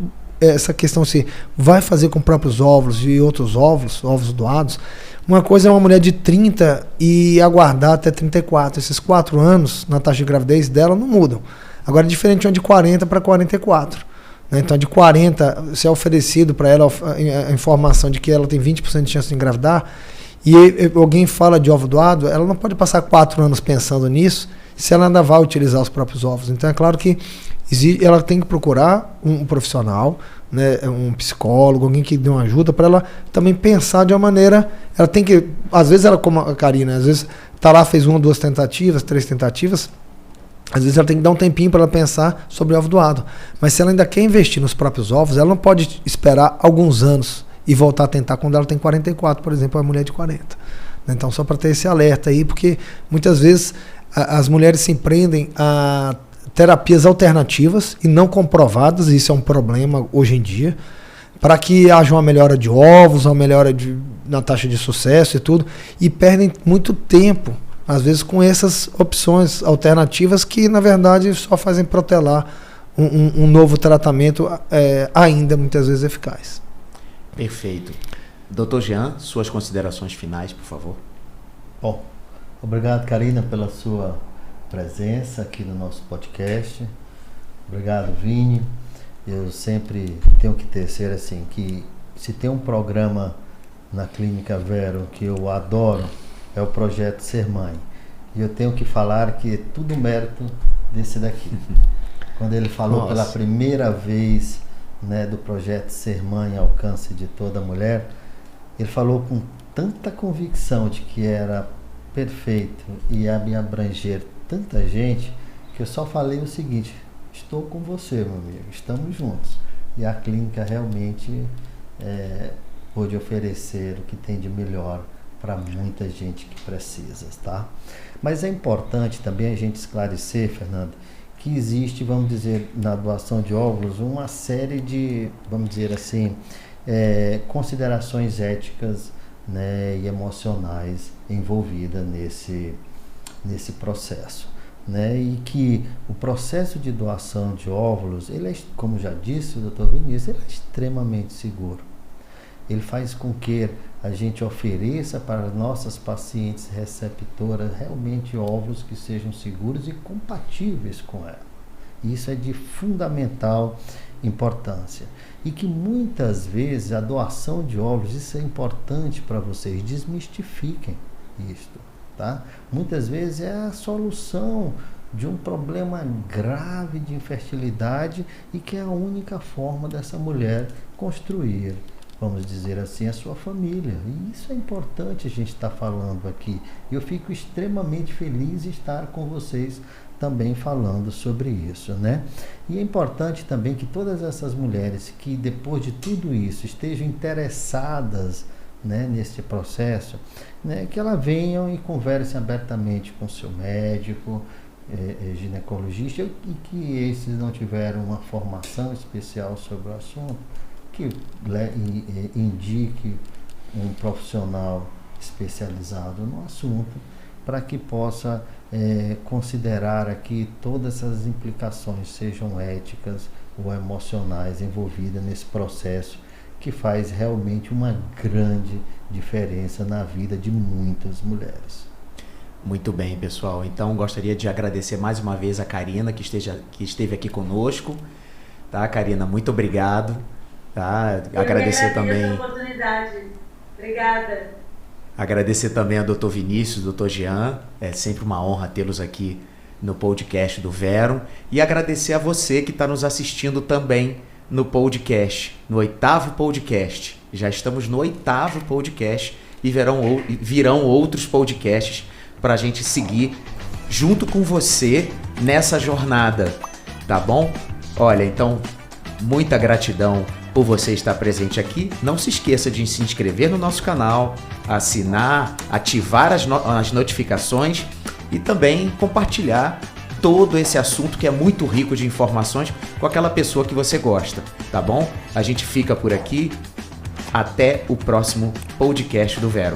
essa questão se vai fazer com próprios óvulos e outros óvulos doados. Uma coisa é uma mulher de 30 e aguardar até 34. Esses 4 anos na taxa de gravidez dela não mudam. Agora é diferente de uma de 40 para 44. Né? Então, de 40, se é oferecido para ela a informação de que ela tem 20% de chance de engravidar, e alguém fala de ovo doado, ela não pode passar 4 anos pensando nisso se ela ainda vai utilizar os próprios ovos. Então, é claro que ela tem que procurar um profissional, né, um psicólogo, alguém que dê uma ajuda para ela também pensar de uma maneira. Ela tem que, às vezes ela, como a Karina, às vezes tá lá, fez 1, 2 tentativas, 3 tentativas, às vezes ela tem que dar um tempinho para ela pensar sobre o ovo doado. Mas se ela ainda quer investir nos próprios ovos, ela não pode esperar alguns anos e voltar a tentar quando ela tem 44, por exemplo, a mulher de 40. Então, só para ter esse alerta aí, porque muitas vezes as mulheres se prendem a terapias alternativas e não comprovadas, e isso é um problema hoje em dia, para que haja uma melhora de ovos, uma melhora na taxa de sucesso e tudo, e perdem muito tempo, às vezes, com essas opções alternativas que, na verdade, só fazem protelar um novo tratamento ainda muitas vezes eficaz. Perfeito. Dr. Jean, suas considerações finais, por favor. Bom, obrigado, Karina, pela sua presença aqui no nosso podcast. Obrigado, Vini. Eu sempre tenho que tecer assim, que se tem um programa na Clínica Vero que eu adoro, é o Projeto Ser Mãe. E eu tenho que falar que é tudo mérito desse daqui. Quando ele falou pela primeira vez, né, do Projeto Ser Mãe ao Alcance de Toda Mulher, ele falou com tanta convicção de que era perfeito e ia me abranger tanta gente, que eu só falei o seguinte: estou com você, meu amigo, estamos juntos. E a clínica realmente pôde oferecer o que tem de melhor para muita gente que precisa, tá? Mas é importante também a gente esclarecer, Fernando, que existe, vamos dizer, na doação de óvulos, uma série de, vamos dizer assim, considerações éticas, né, e emocionais envolvidas nesse processo, né? E que o processo de doação de óvulos, ele é, como já disse o Dr. Vinícius, ele é extremamente seguro. Ele faz com que a gente ofereça para nossas pacientes receptoras realmente óvulos que sejam seguros e compatíveis com ela. Isso é de fundamental importância. E que muitas vezes a doação de óvulos, isso é importante para vocês, desmistifiquem isto, tá? Muitas vezes é a solução de um problema grave de infertilidade e que é a única forma dessa mulher construir, vamos dizer assim, a sua família. E isso é importante a gente estar falando aqui. Eu fico extremamente feliz de estar com vocês também falando sobre isso, né? E é importante também que todas essas mulheres que depois de tudo isso estejam interessadas, né, nesse processo, né, que elas venham e conversem abertamente com seu médico, ginecologista, e que esses não tiveram uma formação especial sobre o assunto, que indique um profissional especializado no assunto, para que possa considerar aqui todas essas implicações, sejam éticas ou emocionais, envolvidas nesse processo que faz realmente uma grande diferença na vida de muitas mulheres. Muito bem, pessoal. Então, gostaria de agradecer mais uma vez a Karina, que esteve aqui conosco. Tá, Karina? Muito obrigado. Tá? Agradecer também a oportunidade. Obrigada. Agradecer também ao Dr. Vinícius, Dr. Jean. É sempre uma honra tê-los aqui no podcast do Verum. E agradecer a você que está nos assistindo também no podcast, no 8º podcast. Já estamos no 8º podcast e virão outros podcasts para a gente seguir junto com você nessa jornada, tá bom? Olha, então, muita gratidão por você estar presente aqui. Não se esqueça de se inscrever no nosso canal, assinar, ativar as notificações e também compartilhar todo esse assunto que é muito rico de informações com aquela pessoa que você gosta, tá bom? A gente fica por aqui. Até o próximo podcast do Verum.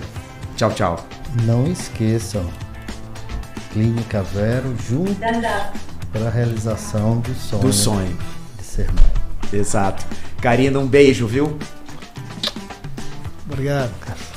Tchau, tchau. Não esqueçam, Clínica Verum juntos para a realização do sonho de ser mãe. Exato. Karina, um beijo, viu? Obrigado, cara.